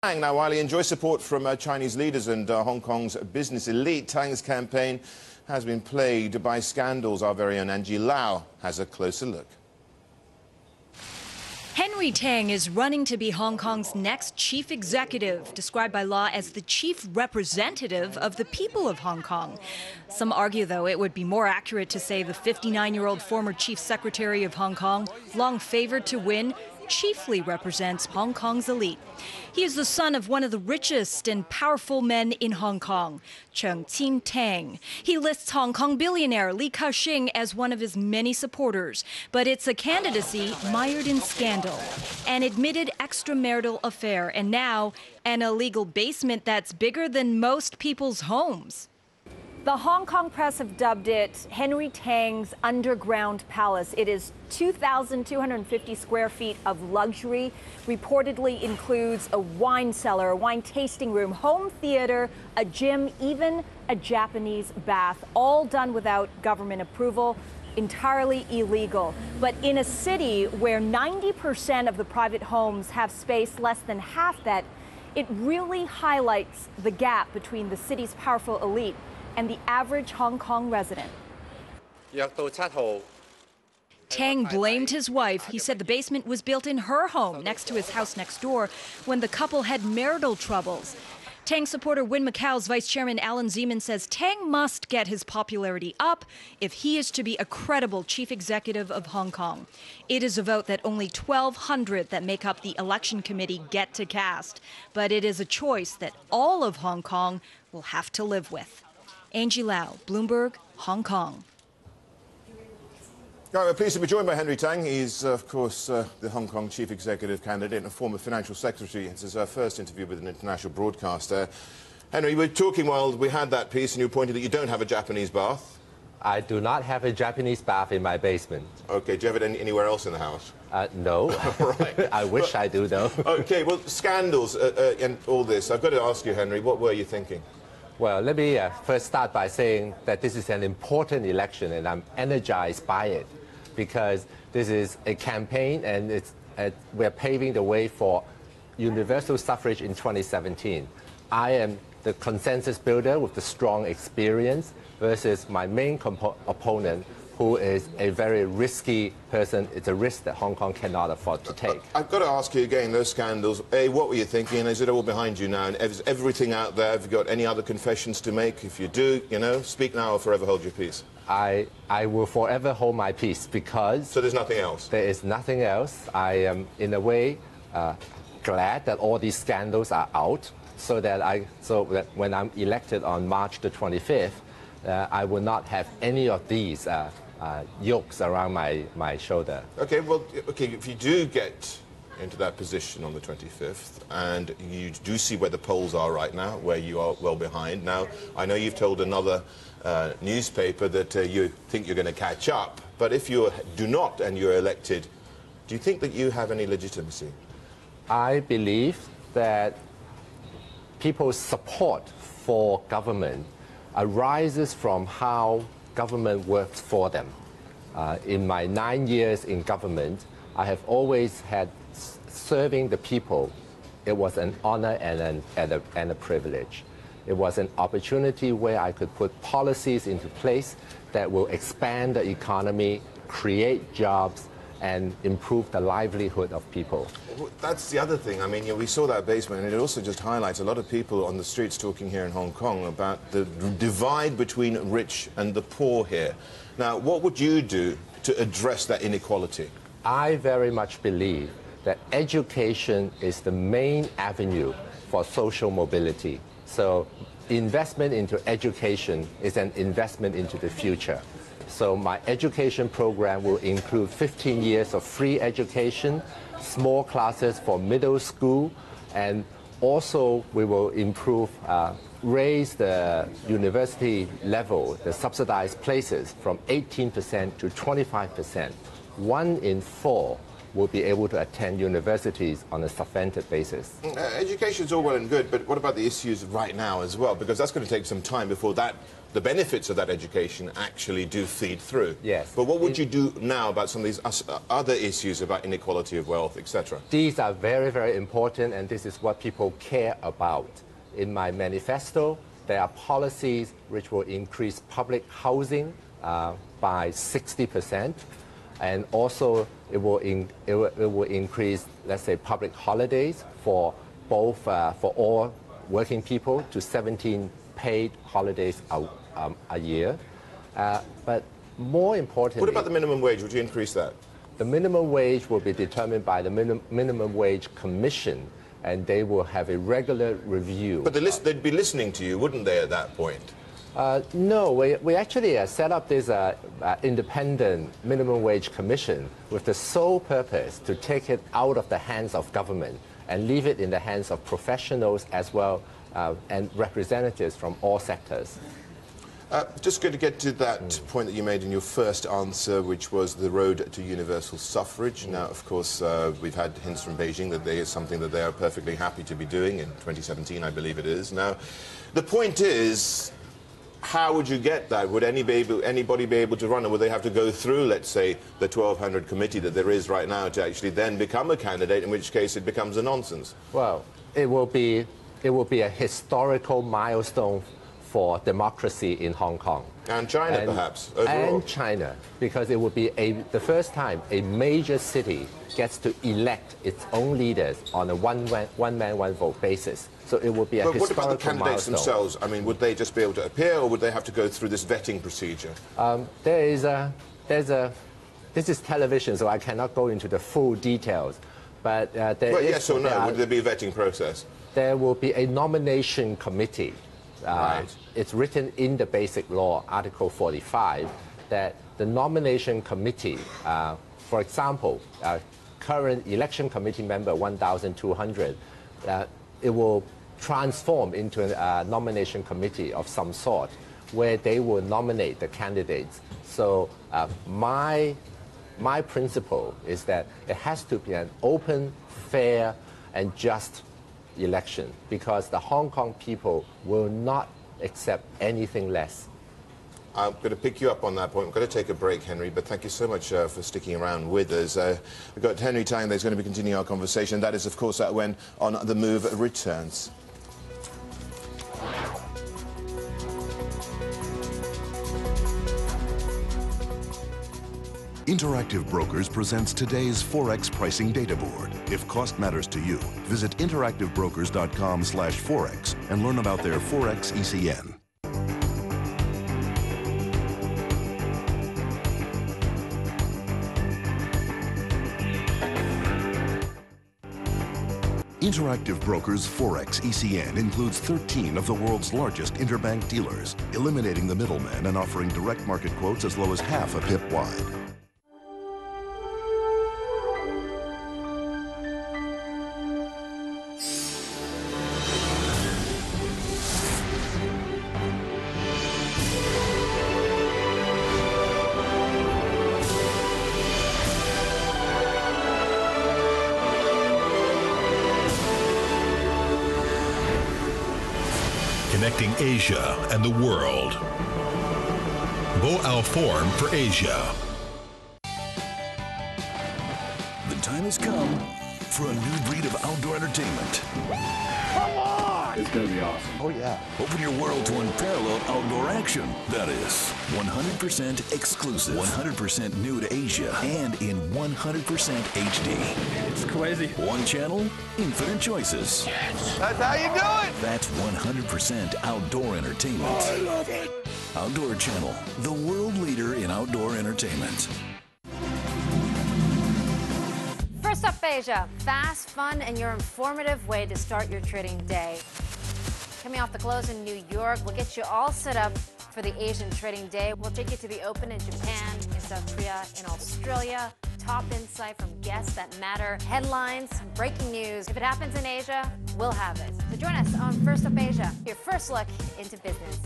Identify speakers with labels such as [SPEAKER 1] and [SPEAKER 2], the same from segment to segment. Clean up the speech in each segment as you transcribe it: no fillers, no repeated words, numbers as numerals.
[SPEAKER 1] Now, while he enjoys support from Chinese leaders and Hong Kong's business elite, Tang's campaign has been plagued by scandals. Our very own Angie Lau has a closer look.
[SPEAKER 2] Henry Tang is running to be Hong Kong's next chief executive, described by law as the chief representative of the people of Hong Kong. Some argue, though, it would be more accurate to say the 59-year-old former chief secretary of Hong Kong, long favored to win, chiefly represents Hong Kong's elite. He is the son of one of the richest and powerful men in Hong Kong, Henry Tang. He lists Hong Kong billionaire Li Ka-shing as one of his many supporters, but it's a candidacy mired in scandal, an admitted extramarital affair, and now an illegal basement that's bigger than most people's homes. The Hong Kong press have dubbed it Henry Tang's underground palace. It is 2,250 square feet of luxury, reportedly includes a wine cellar, a wine tasting room, home theater, a gym, even a Japanese bath, all done without government approval, entirely illegal. But in a city where 90% of the private homes have space less than half that, it really highlights the gap between the city's powerful elite and the average Hong Kong resident. Tang blamed his wife. He said the basement was built in her home next to his house next door when the couple had marital troubles. Tang supporter Win Macau's vice chairman Alan Zeman says Tang must get his popularity up if he is to be a credible chief executive of Hong Kong. It is a vote that only 1,200 that make up the election committee get to cast, but it is a choice that all of Hong Kong will have to live with. Angie Lau, Bloomberg, Hong Kong.
[SPEAKER 1] We're pleased to be joined by Henry Tang. He's, of course, the Hong Kong chief executive candidate and former financial secretary. This is our first interview with an international broadcaster. Henry, we were talking while we had that piece, and you pointed that you don't have a Japanese bath.
[SPEAKER 3] I do not have a Japanese bath in my basement.
[SPEAKER 1] OK, do you have it anywhere else in the house?
[SPEAKER 3] No.
[SPEAKER 1] Right.
[SPEAKER 3] I wish I do, though.
[SPEAKER 1] OK, well, scandals and all this. I've got to ask you, Henry, what were you thinking?
[SPEAKER 3] Well, let me first start by saying that this is an important election, and I'm energized by it, because this is a campaign, and we're paving the way for universal suffrage in 2017. I am the consensus builder with the strong experience versus my main opponent, who is a very risky person. It's a risk that Hong Kong cannot afford to take.
[SPEAKER 1] I've got to ask you again, those scandals, A, what were you thinking? Is it all behind you now? And is everything out there? Have you got any other confessions to make? If you do, you know, speak now or forever hold your peace.
[SPEAKER 3] I will forever hold my peace, because...
[SPEAKER 1] So there's nothing else?
[SPEAKER 3] There is nothing else. I am, in a way, glad that all these scandals are out, so that when I'm elected on March the 25th, I will not have any of these yokes around my shoulder. OK, well, if you do get into that position on the 25th, and you do see where the polls are right now, where you are well behind. Now, I know you've told another newspaper that you think you're going to catch up, but if you do not and you're elected, do you think that you have any legitimacy? I believe that people's support for government arises from how government works for them. In my 9 years in government, I have always had serving the people. It was an honor and a privilege. It was an opportunity where I could put policies into place that will expand the economy, create jobs, and improve the livelihood of people. Well, that's the other thing. I mean, we saw that basement, and it also just highlights a lot of people on the streets talking here in Hong Kong about the divide between rich and the poor here. Now, what would you do to address that inequality? I very much believe that education is the main avenue for social mobility. So investment into education is an investment into the future. So my education program will include 15 years of free education, small classes for middle school, and also we will improve, raise the university level, the subsidized places, from 18% to 25%. 1 in 4 will be able to attend universities on a subvented basis.
[SPEAKER 1] Education is all well and good, but what about the issues right now as well? Because that's going to take some time before the benefits of that education actually do feed through.
[SPEAKER 3] Yes.
[SPEAKER 1] But what would you do now about some of these other issues about inequality of wealth, etc.?
[SPEAKER 3] These are very, very important, and this is what people care about. In my manifesto, there are policies which will increase public housing by 60%, and also it will increase, let's say, public holidays for both for all working people to 17 paid holidays a year. But more importantly,
[SPEAKER 1] what about the minimum wage? Would you increase that?
[SPEAKER 3] The minimum wage will be determined by the minimum wage commission, and they will have a regular review.
[SPEAKER 1] But they'd be listening to you, wouldn't they, at that point?
[SPEAKER 3] No, we actually set up this independent minimum wage commission with the sole purpose to take it out of the hands of government and leave it in the hands of professionals as well and representatives from all sectors.
[SPEAKER 1] Just going to get to that point that you made in your first answer, which was the road to universal suffrage. Now, of course, we've had hints from Beijing that there is something that they are perfectly happy to be doing in 2017, I believe it is. Now, the point is, how would you get that? Would anybody be able to run it? Would they have to go through, let's say, the 1,200 committee that there is right now to actually then become a candidate, in which case it becomes a nonsense?
[SPEAKER 3] Well, it will be a historical milestone for democracy in Hong Kong.
[SPEAKER 1] And China, perhaps, overall.
[SPEAKER 3] And China, because it will be the first time a major city gets to elect its own leaders on a one-man, one-vote basis. So it will be a historical milestone.
[SPEAKER 1] But what about the candidates themselves? I mean, would they just be able to appear, or would they have to go through this vetting procedure?
[SPEAKER 3] This is television, so I cannot go into the full details. But
[SPEAKER 1] yes or no, would there be a vetting process?
[SPEAKER 3] There will be a nomination committee.
[SPEAKER 1] Right.
[SPEAKER 3] It's written in the Basic Law, Article 45, that the nomination committee, for example, current election committee member 1,200, it will transform into a nomination committee of some sort where they will nominate the candidates. So my principle is that it has to be an open, fair, and just election, because the Hong Kong people will not accept anything less.
[SPEAKER 1] I'm going to pick you up on that point. We're going to take a break, Henry, but thank you so much for sticking around with us. We've got Henry Tang that's going to be continuing our conversation. That is, of course, when On the Move returns.
[SPEAKER 4] Interactive Brokers presents today's Forex Pricing Data Board. If cost matters to you, visit interactivebrokers.com/forex and learn about their Forex ECN. Interactive Brokers Forex ECN includes 13 of the world's largest interbank dealers, eliminating the middleman and offering direct market quotes as low as half a pip wide.
[SPEAKER 5] Connecting Asia and the world. Bo Ao Forum for Asia.
[SPEAKER 6] The time has come for a new breed of outdoor entertainment.
[SPEAKER 7] Come on! It's gonna be awesome.
[SPEAKER 3] Oh, yeah.
[SPEAKER 6] Open your world to unparalleled outdoor action. That is 100% exclusive, 100% new to Asia, and in 100% HD.
[SPEAKER 7] It's crazy.
[SPEAKER 6] One channel, infinite choices.
[SPEAKER 7] Yes. That's how you do it!
[SPEAKER 6] That's 100% outdoor entertainment.
[SPEAKER 7] I love it!
[SPEAKER 6] Outdoor Channel, the world leader in outdoor entertainment.
[SPEAKER 8] First up, Asia. Fast, fun, and your informative way to start your trading day. Coming off the close in New York, we'll get you all set up for the Asian trading day. We'll take you to the open in Japan, in South Korea, in Australia. Top insight from guests that matter. Headlines, breaking news. If it happens in Asia, we'll have it. So join us on First Up Asia, your first look into business.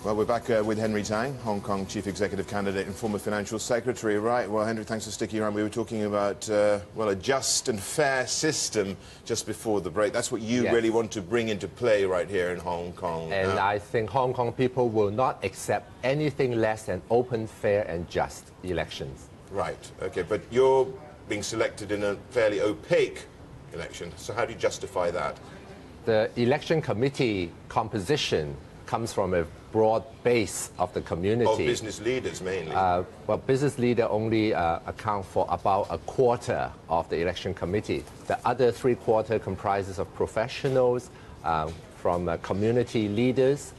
[SPEAKER 1] Well, we're back with Henry Tang, Hong Kong Chief Executive Candidate and former Financial Secretary. Right, well, Henry, thanks for sticking around. We were talking about, well, a just and fair system just before the break. That's what you really want to bring into play right here in Hong Kong.
[SPEAKER 3] And I think Hong Kong people will not accept anything less than open, fair and just elections.
[SPEAKER 1] Right, okay, but you're being selected in a fairly opaque election, so how do you justify that?
[SPEAKER 3] The election committee composition comes from a broad base of the community.
[SPEAKER 1] Of business leaders, mainly.
[SPEAKER 3] Well, business leaders only account for about a quarter of the election committee. The other three-quarters comprises of professionals, from community leaders,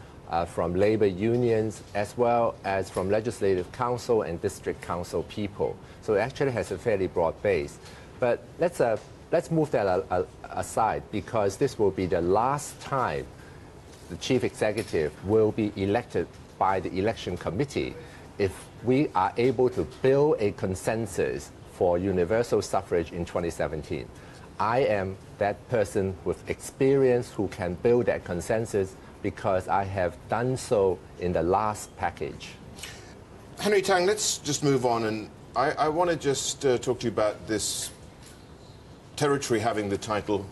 [SPEAKER 3] from labor unions, as well as from legislative council and district council people. So it actually has a fairly broad base. But let's move that aside, because this will be the last time the chief executive will be elected by the election committee if we are able to build a consensus for universal suffrage in 2017. I am that person with experience who can build that consensus because I have done so in the last package.
[SPEAKER 1] Henry Tang, let's just move on, and I want to just talk to you about this territory having the title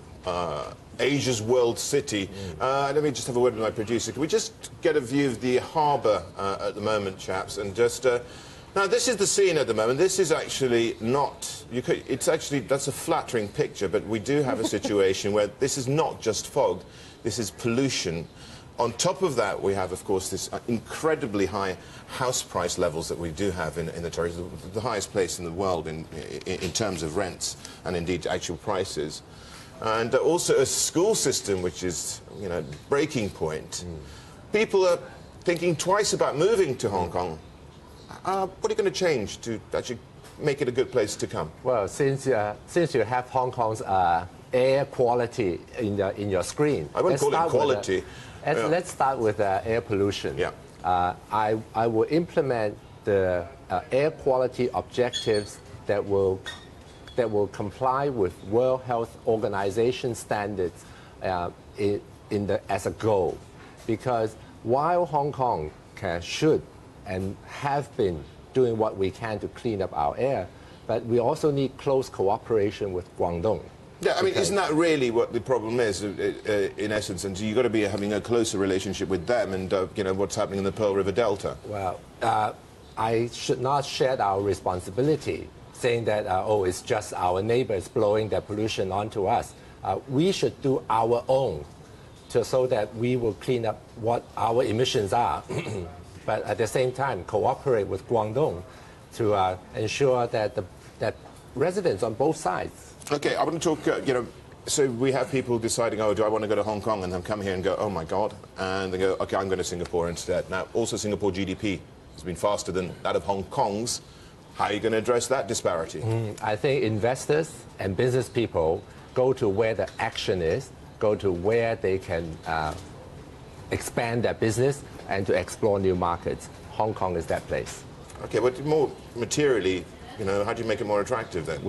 [SPEAKER 1] Asia's World City. Let me just have a word with my producer. Can we just get a view of the harbour at the moment, chaps? And just now, this is the scene at the moment. This is actually not. It's actually, that's a flattering picture, but we do have a situation where this is not just fog. This is pollution. On top of that, we have, of course, this incredibly high house price levels that we do have in the territory, the highest place in the world in terms of rents and indeed actual prices. And also a school system which is, you know, breaking point. People are thinking twice about moving to Hong Kong. What are you going to change to actually make it a good place to come?
[SPEAKER 3] Well, since you have Hong Kong's air quality in your screen,
[SPEAKER 1] I wouldn't call it quality.
[SPEAKER 3] Let's start with air pollution.
[SPEAKER 1] Yeah.
[SPEAKER 3] I will implement the air quality objectives that will comply with World Health Organization standards as a goal. Because while Hong Kong should and have been doing what we can to clean up our air, but we also need close cooperation with Guangdong.
[SPEAKER 1] Yeah, I mean, isn't that really what the problem is, in essence? And you've got to be having a closer relationship with them and, you know, what's happening in the Pearl River Delta.
[SPEAKER 3] Well, I should not share our responsibility, saying that, oh, it's just our neighbors blowing their pollution onto us. We should do our own so that we will clean up what our emissions are, but at the same time cooperate with Guangdong to ensure that that residents on both sides.
[SPEAKER 1] Okay, I want to talk, you know, so we have people deciding, oh, do I want to go to Hong Kong? And then come here and go, oh my God, and they go, okay, I'm going to Singapore instead. Now, also Singapore GDP has been faster than that of Hong Kong's. How are you going to address that disparity?
[SPEAKER 3] I think investors and business people go to where the action is, go to where they can expand their business and to explore new markets. Hong Kong is that place.
[SPEAKER 1] Okay, but more materially, you know, how do you make it more attractive then?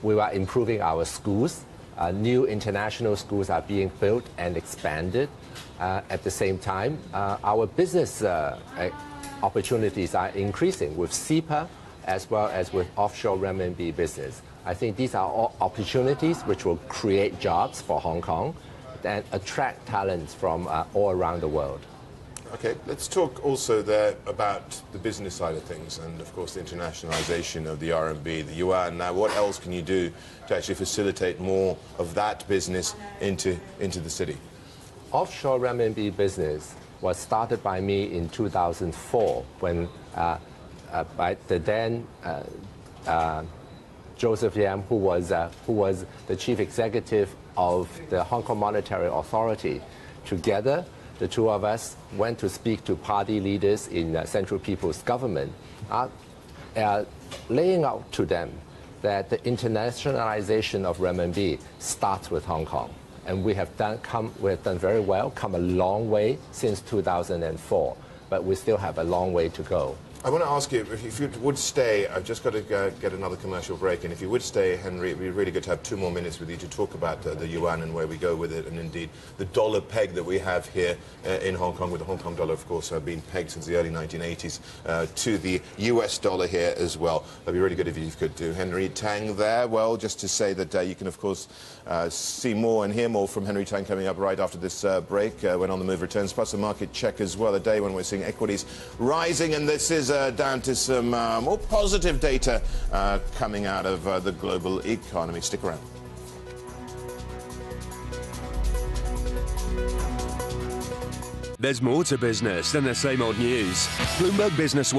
[SPEAKER 3] We are improving our schools. New international schools are being built and expanded. At the same time, our business opportunities are increasing with SIPA as well as with offshore renminbi business. I think these are all opportunities which will create jobs for Hong Kong and attract talents from all around the world.
[SPEAKER 1] Okay, let's talk also there about the business side of things and, of course, the internationalization of the RMB, the yuan. Now, what else can you do to actually facilitate more of that business into the city?
[SPEAKER 3] Offshore renminbi business was started by me in 2004 when by the then Joseph Yam, who was the chief executive of the Hong Kong Monetary Authority. Together, the two of us went to speak to party leaders in Central People's Government, laying out to them that the internationalization of renminbi starts with Hong Kong. And we have done very well, come a long way since 2004, but we still have a long way to go.
[SPEAKER 1] I want to ask you, if you would stay, I've just got to get another commercial break, and if you would stay, Henry, it would be really good to have 2 more minutes with you to talk about the yuan and where we go with it, and indeed the dollar peg that we have here in Hong Kong, with the Hong Kong dollar, of course, being pegged since the early 1980s to the US dollar here as well. That'd be really good if you could do. Henry Tang there. Well, just to say that you can, of course, see more and hear more from Henry Tang coming up right after this break, when On the Move returns, plus a market check as well, a day when we're seeing equities rising, and this is down to some more positive data coming out of the global economy. Stick around.
[SPEAKER 9] There's more to business than the same old news. Bloomberg Business